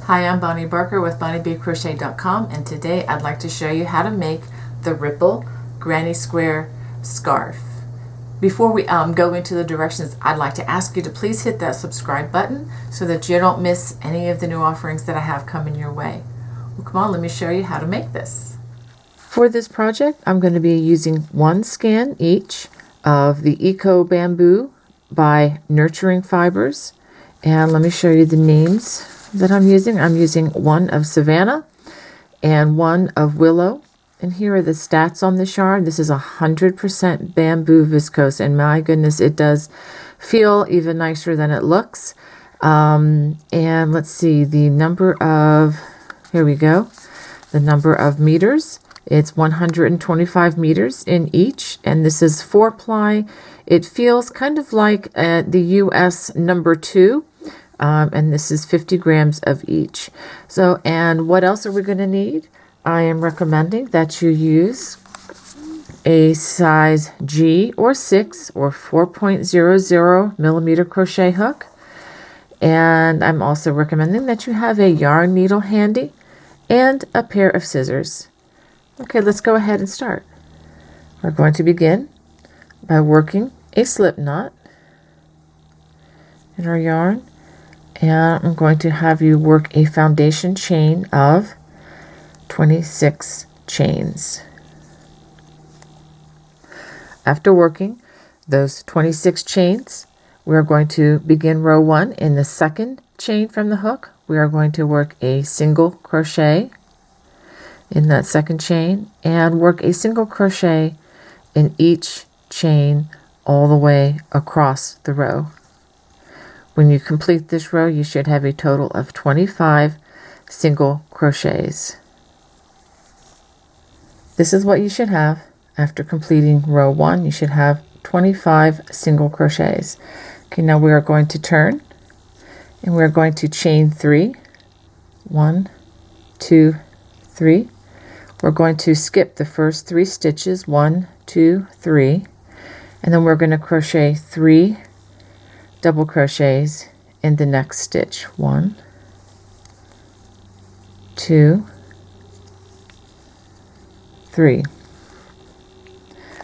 Hi, I'm Bonnie Barker with BonnieBCrochet.com, and today I'd like to show you how to make the Ripple Granny Square scarf. Before we go into the directions, I'd like to ask you to please hit that subscribe button so that you don't miss any of the new offerings that I have coming your way. Well, come on, let me show you how to make this. For this project, I'm going to be using one skein each of the Eco Bamboo by Nurturing Fibers. And let me show you the names that I'm using. I'm using one of Savannah and one of Willow. And here are the stats on this yarn. This is 100% bamboo viscose, and my goodness, it does feel even nicer than it looks. And let's see, the number of, here we go, the number of meters. It's 125 meters in each, and this is 4-ply. It feels kind of like the US number 2. And this is 50 grams of each. So, and what else are we going to need? I am recommending that you use a size G or 6 or 4.00 millimeter crochet hook. And I'm also recommending that you have a yarn needle handy and a pair of scissors. Okay, let's go ahead and start. We're going to begin by working a slip knot in our yarn. And I'm going to have you work a foundation chain of 26 chains. After working those 26 chains, we are going to begin row 1 in the second chain from the hook. We are going to work a single crochet in that second chain and work a single crochet in each chain all the way across the row. When you complete this row, you should have a total of 25 single crochets. This is what you should have after completing row 1. You should have 25 single crochets. Okay, now we are going to turn and we're going to chain 3. 1, 2, 3. We're going to skip the first 3 stitches, 1, 2, 3, and then we're going to crochet 3 double crochets in the next stitch. 1, 2, 3.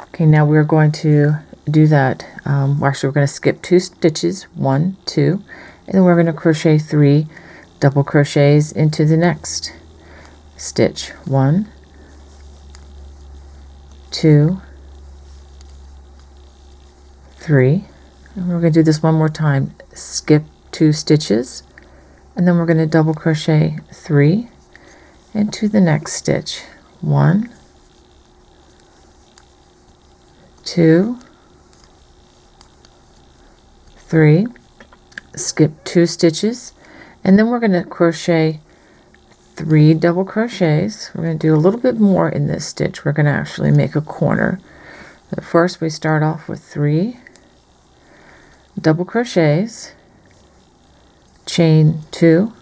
Okay, now we're going to do that. Actually, we're going to skip 2 stitches, 1, 2, and then we're going to crochet 3 double crochets into the next stitch. 1, 2, 3. And we're going to do this one more time. Skip 2 stitches, and then we're going to double crochet 3 into the next stitch. 1, 2, 3. Skip 2 stitches, and then we're going to crochet 3 double crochets. We're going to do a little bit more in this stitch. We're going to actually make a corner. But first, we start off with 3 double crochets, chain 2,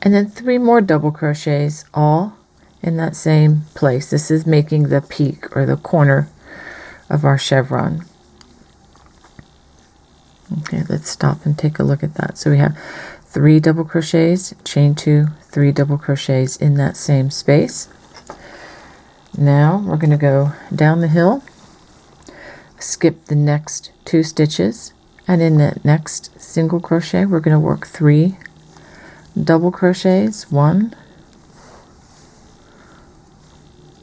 and then 3 more double crochets, all in that same place. This is making the peak or the corner of our chevron. Okay, let's stop and take a look at that. So we have 3 double crochets, chain 2, 3 double crochets in that same space. Now we're going to go down the hill, skip the next 2 stitches, and in that next single crochet we're going to work 3 double crochets. 1,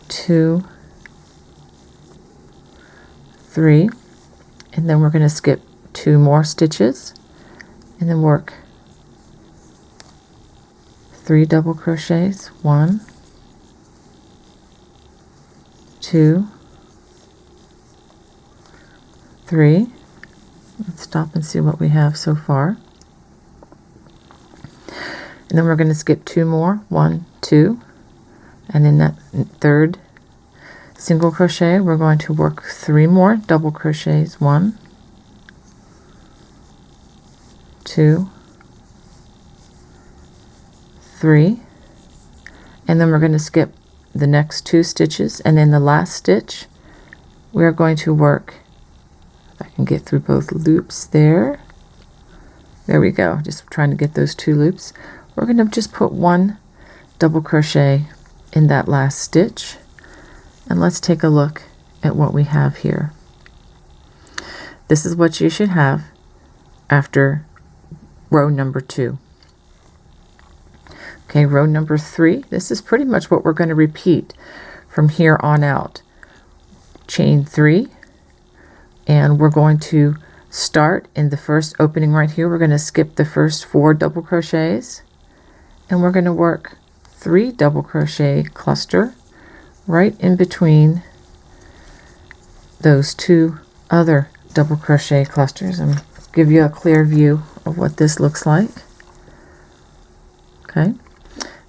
2, 3, and then we're going to skip 2 more stitches and then work 3 double crochets. 1, 2, 3. Let's stop and see what we have so far. And then we're going to skip 2 more. 1, 2. And in that third single crochet, we're going to work 3 more double crochets. 1, 2, 3. And then we're going to skip the next 2 stitches. And in the last stitch, we're going to work, if I can get through both loops there. There we go. Just trying to get those 2 loops. we're going to just put 1 double crochet in that last stitch, and let's take a look at what we have here. This is what you should have after row number 2. Okay, row number 3, this is pretty much what we're going to repeat from here on out. Chain 3, and we're going to start in the first opening right here. We're going to skip the first 4 double crochets, and we're going to work 3 double crochet cluster right in between those 2 other double crochet clusters, and give you a clear view of what this looks like. Okay,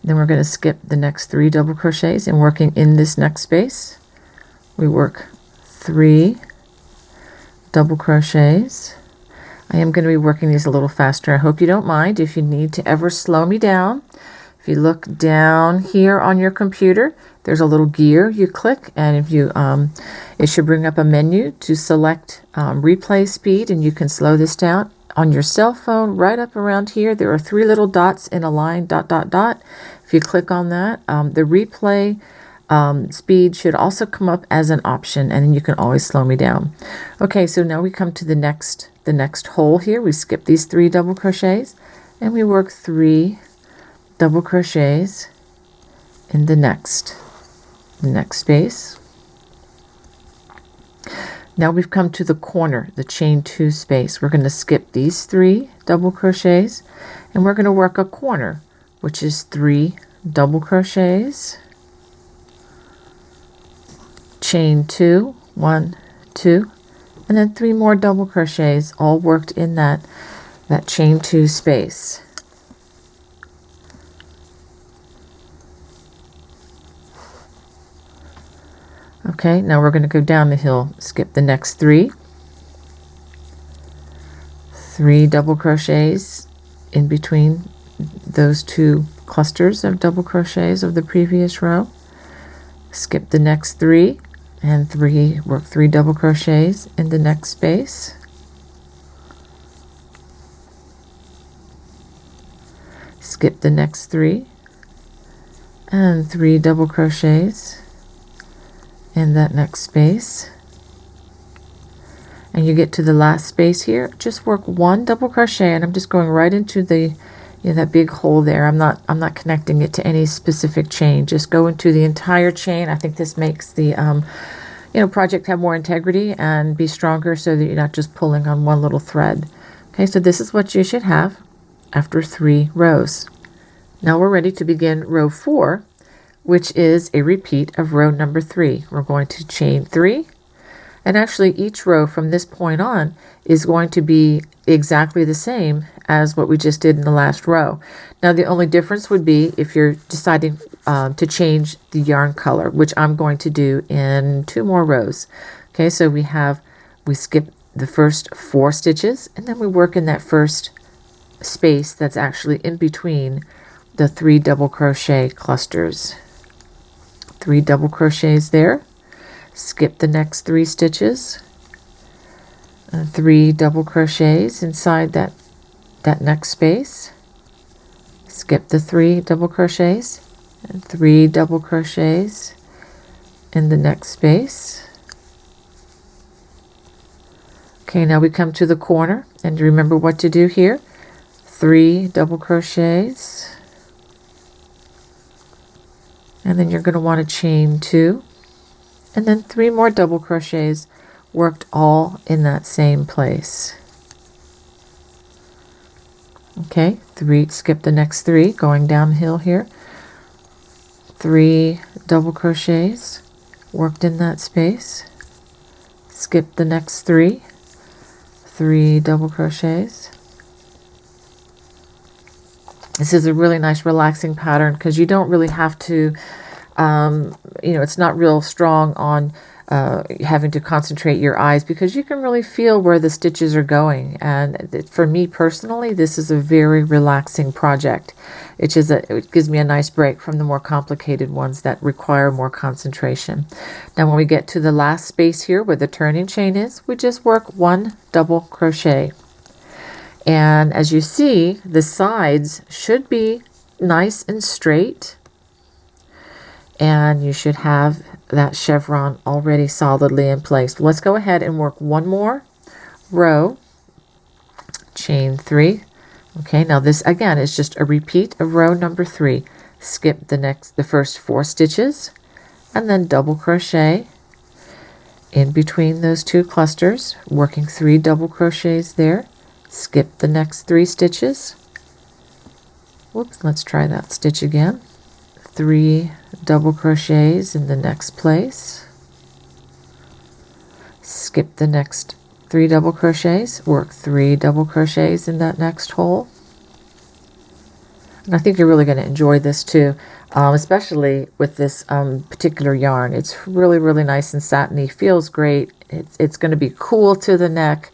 then we're going to skip the next 3 double crochets, and working in this next space we work 3 double crochets. I am going to be working these a little faster. I hope you don't mind. If you need to ever slow me down, if you look down here on your computer, there's a little gear you click, and if you it should bring up a menu to select replay speed, and you can slow this down. On your cell phone, right up around here, there are 3 little dots in a line, dot, dot, dot. If you click on that, the replay speed should also come up as an option, and then you can always slow me down. Okay, so now we come to the next hole here. We skip these 3 double crochets, and we work 3 double crochets in the next space. Now we've come to the corner, the chain 2 space. We're going to skip these 3 double crochets, and we're going to work a corner, which is 3 double crochets, chain 2, 1, 2, and then 3 more double crochets, all worked in that chain 2 space. Okay, now we're going to go down the hill, skip the next 3 double crochets in between those 2 clusters of double crochets of the previous row, skip the next 3, and work 3 double crochets in the next space, skip the next 3, and 3 double crochets in that next space, and you get to the last space here. Just work 1 double crochet, and I'm just going right into the that big hole there. I'm not connecting it to any specific chain. Just go into the entire chain. I think this makes the project have more integrity and be stronger, so that you're not just pulling on one little thread. Okay, so this is what you should have after 3 rows. Now we're ready to begin row 4, which is a repeat of row number 3. We're going to chain 3, and actually each row from this point on is going to be exactly the same as what we just did in the last row. Now the only difference would be if you're deciding to change the yarn color, which I'm going to do in 2 more rows. Okay, so we skip the first 4 stitches, and then we work in that first space that's actually in between the 3 double crochet clusters. 3 double crochets there, skip the next 3 stitches, 3 double crochets inside that next space, skip the 3 double crochets, and 3 double crochets in the next space. Okay, now we come to the corner, and remember what to do here. 3 double crochets, and then you're going to want to chain 2, and then 3 more double crochets worked all in that same place. Okay, 3, skip the next 3, going downhill here. 3 double crochets worked in that space, skip the next 3 double crochets. This is a really nice relaxing pattern because you don't really have to, it's not real strong on having to concentrate your eyes, because you can really feel where the stitches are going. And for me personally, this is a very relaxing project. It gives me a nice break from the more complicated ones that require more concentration. Now when we get to the last space here where the turning chain is, we just work 1 double crochet. And as you see, the sides should be nice and straight, and you should have that chevron already solidly in place. Let's go ahead and work one more row, chain 3. Okay, now this again is just a repeat of row number 3. Skip the first 4 stitches and then double crochet in between those 2 clusters, working 3 double crochets there. Skip the next 3 stitches. Whoops, let's try that stitch again. 3 double crochets in the next place. Skip the next 3 double crochets, work 3 double crochets in that next hole. And I think you're really going to enjoy this too, especially with this particular yarn. It's really, really nice and satiny, feels great. It's going to be cool to the neck.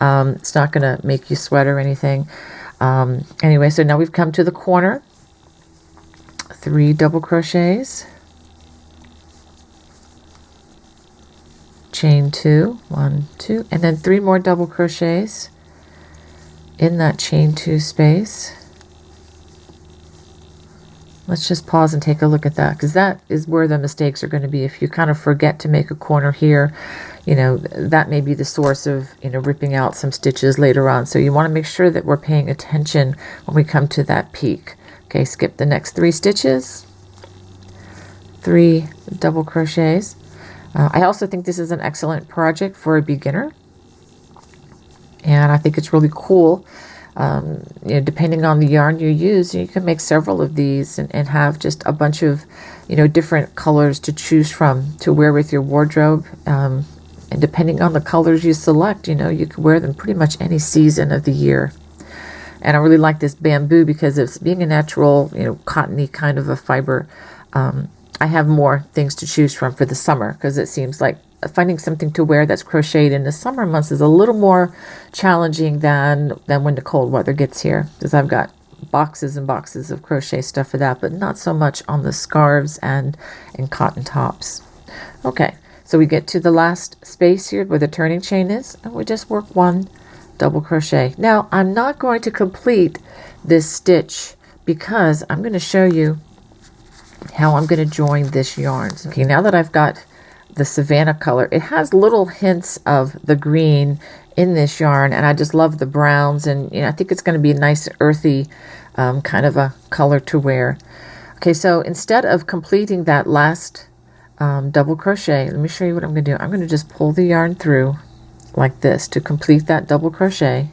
It's not going to make you sweat or anything. Anyway, so now we've come to the corner. 3 double crochets, chain 2, 1, 2, and then 3 more double crochets in that chain 2 space. Let's just pause and take a look at that, because that is where the mistakes are going to be. If you kind of forget to make a corner here, you know, that may be the source of, you know, ripping out some stitches later on. So you want to make sure that we're paying attention when we come to that peak. Okay, skip the next 3 stitches, 3 double crochets. I also think this is an excellent project for a beginner, and I think it's really cool. You know, depending on the yarn you use, you can make several of these and have just a bunch of, you know, different colors to choose from to wear with your wardrobe. And depending on the colors you select, you know, you can wear them pretty much any season of the year. And I really like this bamboo because it's being a natural, you know, cottony kind of a fiber. I have more things to choose from for the summer, because it seems like finding something to wear that's crocheted in the summer months is a little more challenging than when the cold weather gets here, because I've got boxes and boxes of crochet stuff for that, but not so much on the scarves and cotton tops. Okay, so we get to the last space here where the turning chain is, and we just work 1 double crochet. Now I'm not going to complete this stitch because I'm going to show you how I'm going to join this yarn. Okay, now that I've got the Savannah color, it has little hints of the green in this yarn, and I just love the browns, and you know, I think it's going to be a nice earthy kind of a color to wear. Okay, so instead of completing that last double crochet, let me show you what I'm going to do. I'm going to just pull the yarn through like this to complete that double crochet,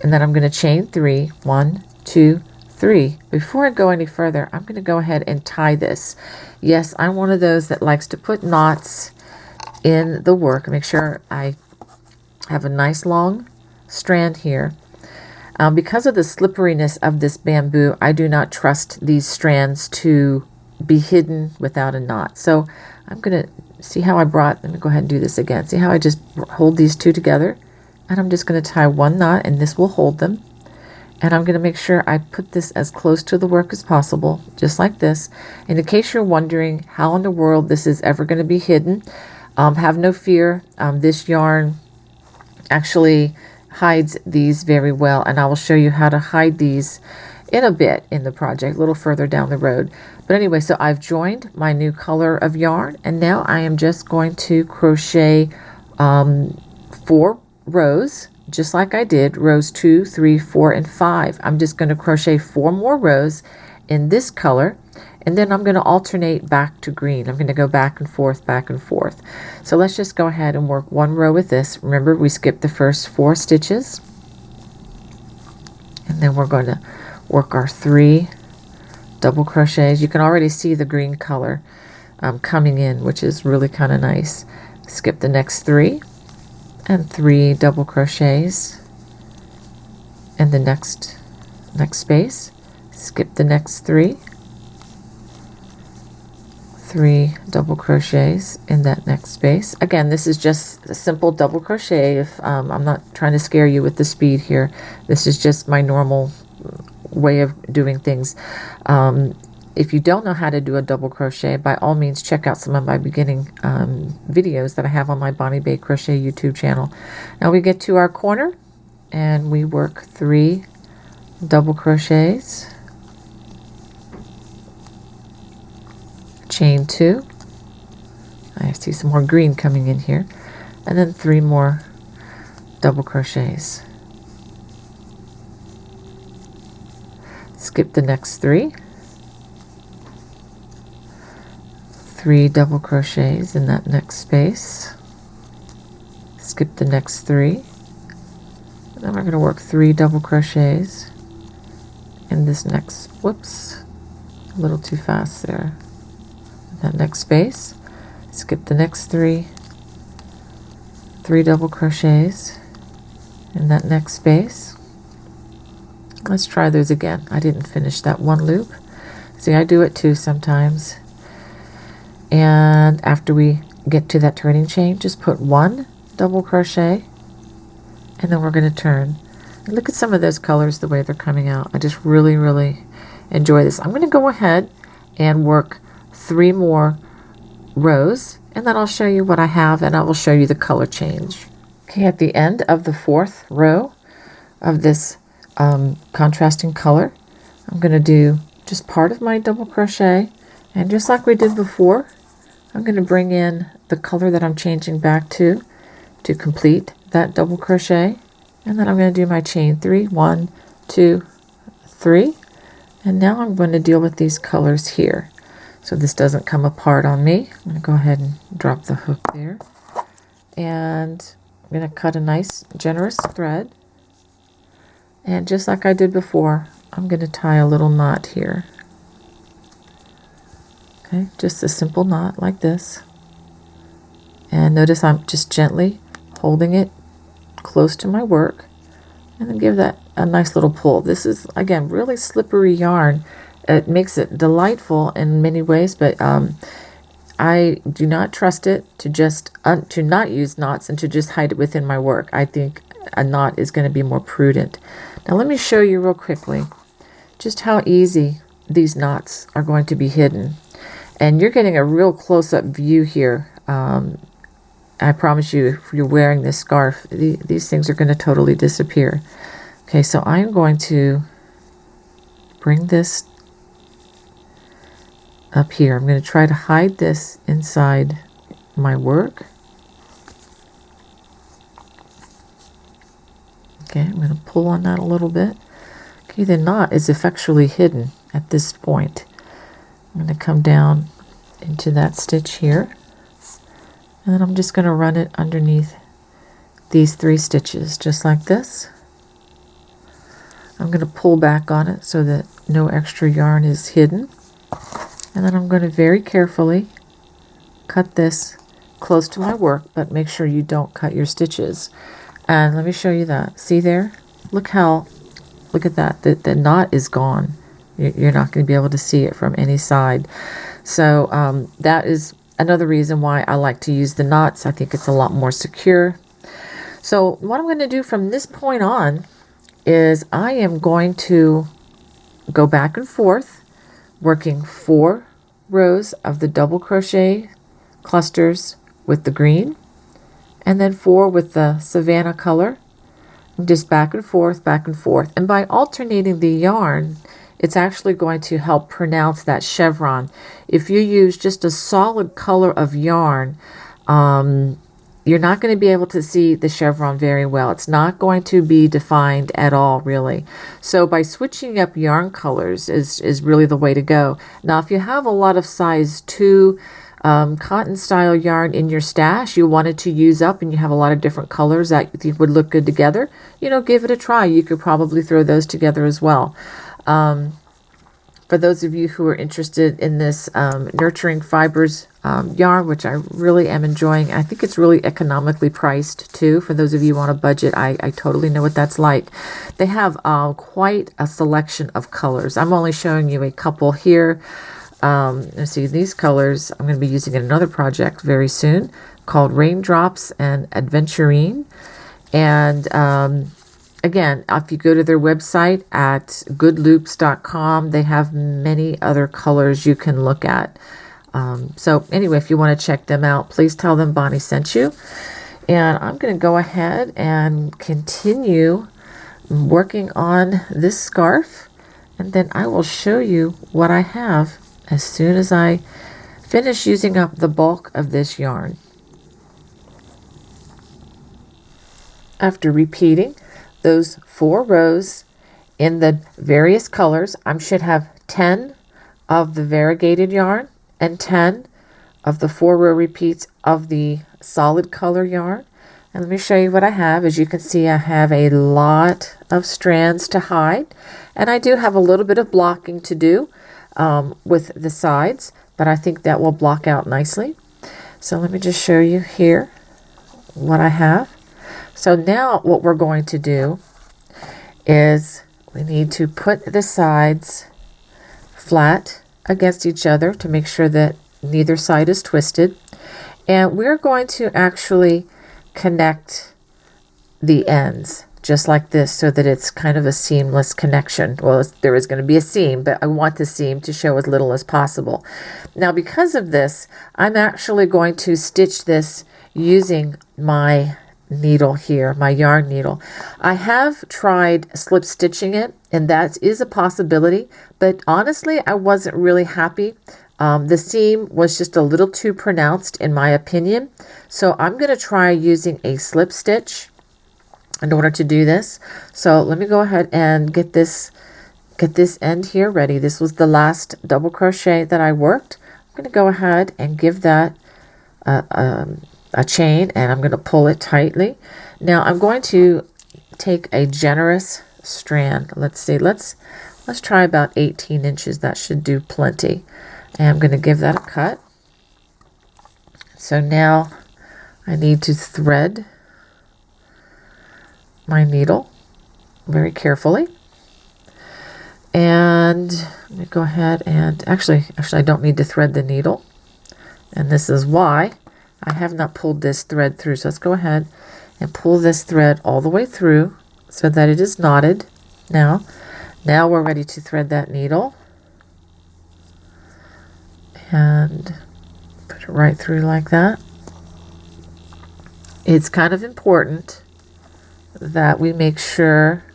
and then I'm going to chain 3, 1, 2, 3. Before I go any further, I'm going to go ahead and tie this. Yes, I'm one of those that likes to put knots in the work. Make sure I have a nice long strand here. Because of the slipperiness of this bamboo, I do not trust these strands to be hidden without a knot. So I'm going to see how let me go ahead and do this again. See how I just hold these 2 together, and I'm just going to tie 1 knot, and this will hold them. And I'm going to make sure I put this as close to the work as possible, just like this. And in case you're wondering how in the world this is ever going to be hidden, have no fear. This yarn actually hides these very well, and I will show you how to hide these in a bit in the project, a little further down the road. But anyway, so I've joined my new color of yarn, and now I am just going to crochet 4 rows, just like I did rows 2, 3, 4, and 5. I'm just going to crochet 4 more rows in this color, and then I'm going to alternate back to green. I'm going to go back and forth, back and forth. So let's just go ahead and work 1 row with this. Remember, we skipped the first 4 stitches, and then we're going to work our 3 double crochets. You can already see the green color coming in, which is really kind of nice. Skip the next 3 and 3 double crochets in the next space. Skip the next 3 double crochets in that next space. Again, this is just a simple double crochet. If I'm not trying to scare you with the speed here, this is just my normal way of doing things. If you don't know how to do a double crochet, by all means check out some of my beginning videos that I have on my Bonnie Bay Crochet YouTube channel. Now we get to our corner and we work 3 double crochets chain 2. I see some more green coming in here, and then 3 more double crochets. Skip the next 3. 3 double crochets in that next space. Skip the next 3. And then we're going to work 3 double crochets in this next, whoops, a little too fast there. That next space. Skip the next 3. 3 double crochets in that next space. Let's try those again. I didn't finish that one loop. See, I do it too sometimes. And after we get to that turning chain, just put 1 double crochet, and then we're going to turn. And look at some of those colors, the way they're coming out. I just really, really enjoy this. I'm going to go ahead and work 3 more rows, and then I'll show you what I have, and I will show you the color change. Okay, at the end of the 4th row of this contrasting color, I'm going to do just part of my double crochet, and just like we did before, I'm going to bring in the color that I'm changing back to complete that double crochet, and then I'm going to do my chain 3, 1, 2, 3, and now I'm going to deal with these colors here so this doesn't come apart on me. I'm going to go ahead and drop the hook there, and I'm going to cut a nice generous thread, and just like I did before, I'm going to tie a little knot here. Okay, just a simple knot like this, and notice I'm just gently holding it close to my work, and then give that a nice little pull. This is, again, really slippery yarn. It makes it delightful in many ways, but I do not trust it to just to not use knots and to just hide it within my work. I think a knot is going to be more prudent. Now let me show you real quickly just how easy these knots are going to be hidden. And you're getting a real close-up view here. I promise you, if you're wearing this scarf, these things are going to totally disappear. Okay, so I'm going to bring this up here. I'm going to try to hide this inside my work. Okay, I'm going to pull on that a little bit. Okay, the knot is effectually hidden at this point. I'm going to come down into that stitch here, and then I'm just going to run it underneath these 3 stitches, just like this. I'm going to pull back on it so that no extra yarn is hidden, and then I'm going to very carefully cut this close to my work, but make sure you don't cut your stitches. And let me show you that. See there? Look at that. The knot is gone. You're not going to be able to see it from any side. So that is another reason why I like to use the knots. I think it's a lot more secure. So what I'm going to do from this point on is I am going to go back and forth, working 4 rows of the double crochet clusters with the green, and then 4 with the Savannah color, just back and forth, back and forth. And by alternating the yarn, it's actually going to help pronounce that chevron. If you use just a solid color of yarn, you're not going to be able to see the chevron very well. It's not going to be defined at all, really. So by switching up yarn colors is really the way to go. Now, if you have a lot of size 2 cotton style yarn in your stash you wanted to use up, and you have a lot of different colors that you think would look good together, give it a try. You could probably throw those together as well. For those of you who are interested in this Nurturing Fibers yarn, which I really am enjoying, I think it's really economically priced too. For those of you on a budget, I totally know what that's like. They have quite a selection of colors. I'm only showing you a couple here. Let's see, these colors I'm going to be using in another project very soon called Raindrops and Adventurine. And again, if you go to their website at goodloops.com, they have many other colors you can look at. So anyway, if you want to check them out, please tell them Bonnie sent you. And I'm going to go ahead and continue working on this scarf, and then I will show you what I have as soon as I finish using up the bulk of this yarn. After repeating those 4 rows in the various colors, I should have 10 of the variegated yarn and 10 of the 4-row repeats of the solid color yarn. And let me show you what I have. As you can see, I have a lot of strands to hide, and I do have a little bit of blocking to do with the sides, but I think that will block out nicely. So let me just show you here what I have. So now what we're going to do is we need to put the sides flat against each other to make sure that neither side is twisted. And we're going to actually connect the ends just like this so that it's kind of a seamless connection. Well, there is going to be a seam, but I want the seam to show as little as possible. Now, because of this, I'm actually going to stitch this using my needle here, my yarn needle. I have tried slip stitching it, and that is a possibility, but honestly, I wasn't really happy. The seam was just a little too pronounced in my opinion, so I'm going to try using a slip stitch in order to do this. So let me go ahead and get this end here ready. This was the last double crochet that I worked. I'm going to go ahead and give that a chain, and I'm going to pull it tightly. Now I'm going to take a generous strand. Let's see, let's try about 18 inches. That should do plenty. And I'm going to give that a cut. So now I need to thread my needle very carefully. And let me go ahead and actually I don't need to thread the needle. And this is why I have not pulled this thread through. So let's go ahead and pull this thread all the way through so that it is knotted. Now we're ready to thread that needle. And put it right through like that. It's kind of important that we make sure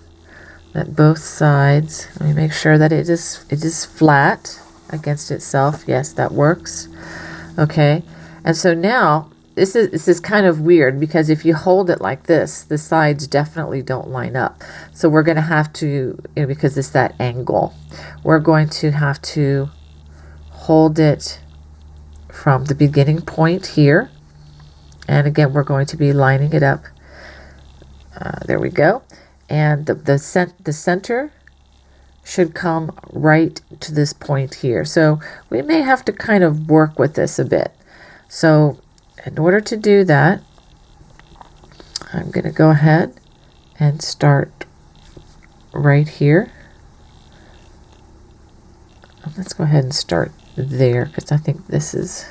that both sides, we make sure that it is flat against itself. Yes, that works. Okay. And so now this is kind of weird because if you hold it like this, the sides definitely don't line up. So we're going to have to, because it's that angle, we're going to have to hold it from the beginning point here, and again we're going to be lining it up. There we go. And the center should come right to this point here. So we may have to kind of work with this a bit. So in order to do that, I'm going to go ahead and start right here. Let's go ahead and start there because I think this is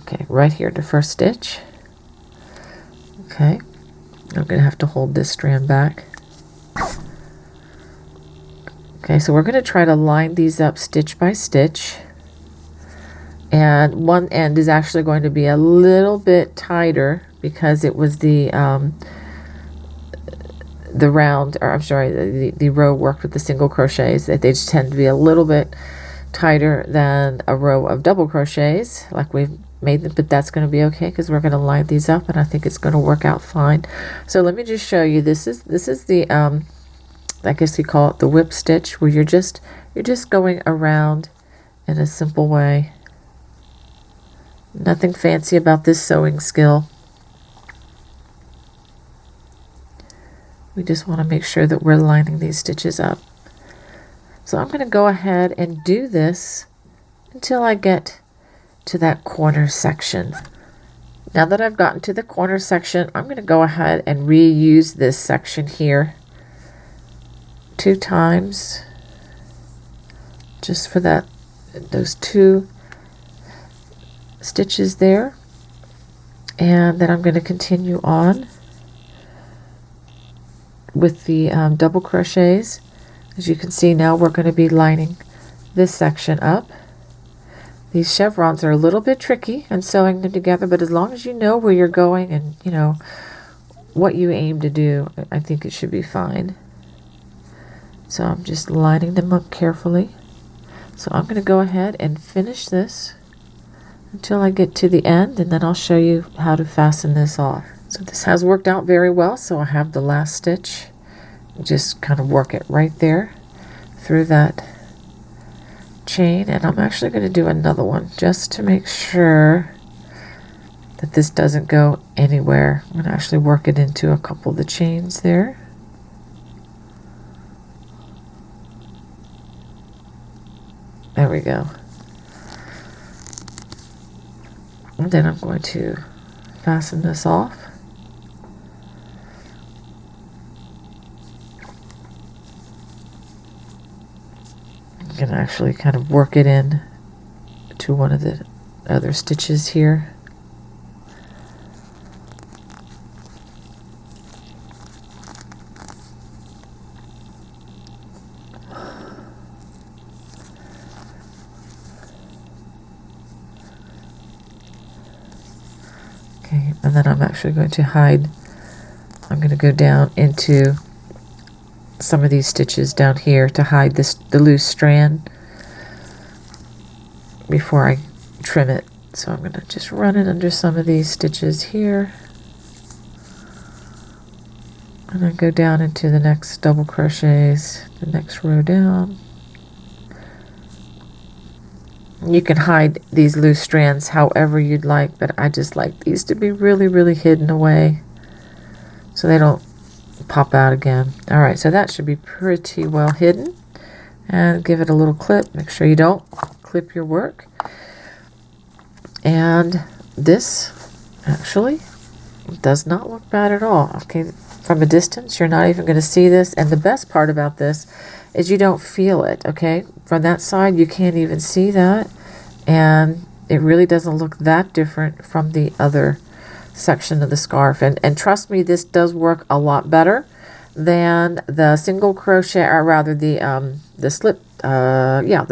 okay, right here, the first stitch. Okay, I'm going to have to hold this strand back. Okay, so we're going to try to line these up stitch by stitch, and one end is actually going to be a little bit tighter because it was the round, or I'm sorry, the row worked with the single crochets, that they just tend to be a little bit tighter than a row of double crochets like we've made them, but that's going to be okay because we're going to line these up and I think it's going to work out fine. So let me just show you. This is the I guess you call it the whip stitch, where you're just going around in a simple way. Nothing fancy about this sewing skill. We just want to make sure that we're lining these stitches up. So I'm going to go ahead and do this until I get to that corner section. Now that I've gotten to the corner section, I'm going to go ahead and reuse this section here 2 times, just for those 2 stitches there. And then I'm going to continue on with the double crochets. As you can see, now we're going to be lining this section up. These chevrons are a little bit tricky and sewing them together, but as long as you know where you're going and you know what you aim to do, I think it should be fine. So I'm just lining them up carefully. So I'm going to go ahead and finish this until I get to the end, and then I'll show you how to fasten this off. So this has worked out very well. So I have the last stitch. Just kind of work it right there through that chain, and I'm actually going to do another one just to make sure that this doesn't go anywhere. I'm going to actually work it into a couple of the chains there. There we go. And then I'm going to fasten this off. I'm going to actually kind of work it in to one of the other stitches here. Okay, and then I'm actually going to hide, I'm going to go down into some of these stitches down here to hide the loose strand before I trim it. So I'm going to just run it under some of these stitches here, and then go down into the next double crochets, the next row down. You can hide these loose strands however you'd like, but I just like these to be really, really hidden away so they don't pop out again. All right, so that should be pretty well hidden. And give it a little clip. Make sure you don't clip your work. And this actually does not look bad at all. Okay, from a distance, you're not even going to see this. And the best part about this is you don't feel it, okay? From that side, you can't even see that. And it really doesn't look that different from the other section of the scarf. And trust me, this does work a lot better than the single crochet, or rather the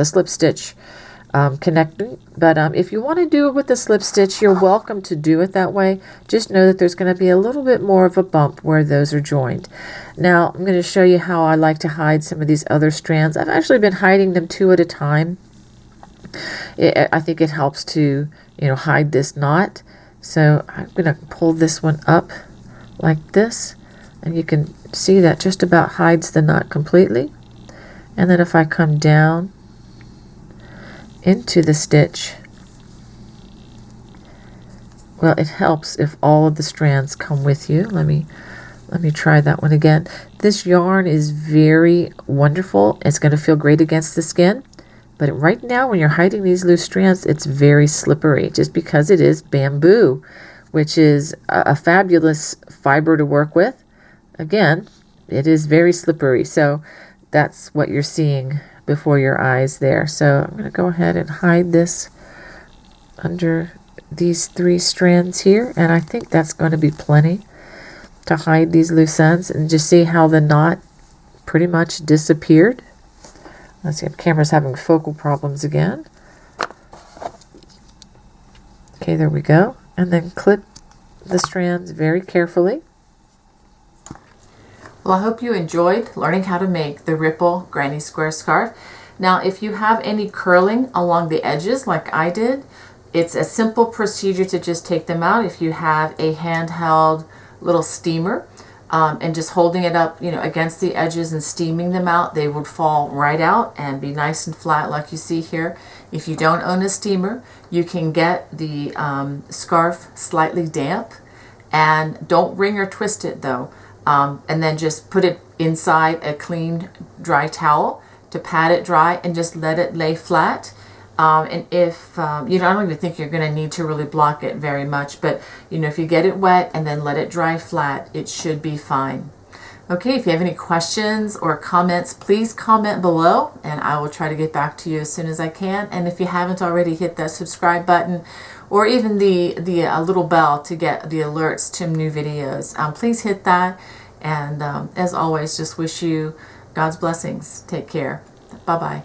slip stitch connecting. But if you want to do it with the slip stitch, you're welcome to do it that way. Just know that there's going to be a little bit more of a bump where those are joined. Now I'm going to show you how I like to hide some of these other strands. I've actually been hiding them 2 at a time. I think it helps to, hide this knot. So I'm going to pull this one up like this, and you can see that just about hides the knot completely. And then if I come down into the stitch, well, it helps if all of the strands come with you. Let me try that one again. This yarn is very wonderful. It's going to feel great against the skin. But right now, when you're hiding these loose strands, it's very slippery just because it is bamboo, which is a fabulous fiber to work with. Again, it is very slippery. So that's what you're seeing before your eyes there. So I'm going to go ahead and hide this under these 3 strands here. And I think that's going to be plenty to hide these loose ends. And just see how the knot pretty much disappeared. Let's see, the camera's having focal problems again. Okay, there we go. And then clip the strands very carefully. Well, I hope you enjoyed learning how to make the Ripple Granny Square Scarf. Now, if you have any curling along the edges like I did, it's a simple procedure to just take them out. If you have a handheld little steamer, and just holding it up, against the edges and steaming them out, they would fall right out and be nice and flat like you see here. If you don't own a steamer, you can get the scarf slightly damp, and don't wring or twist it though. And then just put it inside a clean, dry towel to pat it dry and just let it lay flat. And if, I don't even think you're going to need to really block it very much, but, if you get it wet and then let it dry flat, it should be fine. Okay, if you have any questions or comments, please comment below, and I will try to get back to you as soon as I can. And if you haven't already, hit that subscribe button or even the little bell to get the alerts to new videos. Please hit that. And as always, just wish you God's blessings. Take care. Bye-bye.